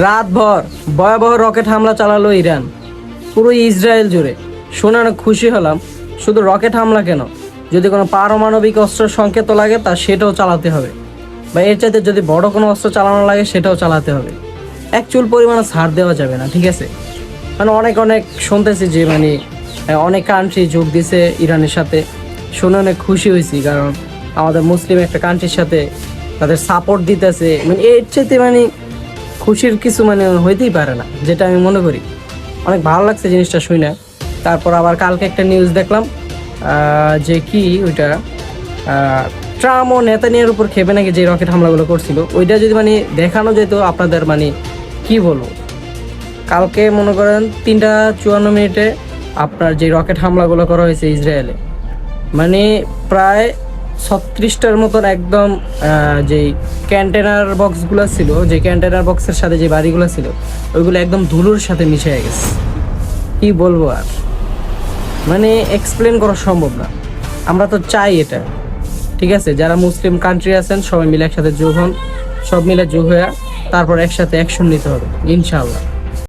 রাতভর ভয়াবহ রকেট হামলা চালালো ইরান পুরো ইসরায়েল জুড়ে। শুনে অনেক খুশি হলাম। শুধু রকেট হামলা কেন, যদি কোনো পারমাণবিক অস্ত্রের সংকেত লাগে তা সেটাও চালাতে হবে, বা এর চাইতে যদি বড় কোনো অস্ত্র চালানো লাগে সেটাও চালাতে হবে। এক চুল পরিমাণে ছাড় দেওয়া যাবে না, ঠিক আছে? মানে অনেক অনেক শুনতেছি যে অনেক কান্ট্রি যোগ দিছে ইরানের সাথে। শুনে অনেক খুশি হয়েছি, কারণ আমাদের মুসলিম একটা কান্ট্রির সাথে তাদের সাপোর্ট দিতেছে। এর চাইতে খুশির কিছু হইতেই পারে না, যেটা আমি মনে করি। অনেক ভালো লাগছে জিনিসটা শুনে। তারপর আবার কালকে একটা নিউজ দেখলাম যে কি ওইটা ট্রাম্প ও নেতানিয়ার উপর খেপে নাকি যে রকেট হামলাগুলো করছিল, ওইটা যদি দেখানো যেত আপনাদের, কি বলবো, কালকে মনে করেন 3:54 আপনার যে রকেট হামলাগুলো করা হয়েছে ইসরায়েলে, প্রায় 36টার মতন একদম যেই কন্টেনার বক্সগুলো ছিল, যে কন্টেনার বক্সের সাথে যে বাড়িগুলো ছিল, ওইগুলো একদম ধুলোর সাথে মিশে গেছে। কি বলবো আর, এক্সপ্লেন করা সম্ভব না। আমরা তো চাই এটা, ঠিক আছে? যারা মুসলিম কান্ট্রি আছেন সবাই মিলে একসাথে যোগ হন, সব মিলে যোগ হয়ে তারপর একসাথে অ্যাকশন নিতে হবে ইনশাআল্লাহ।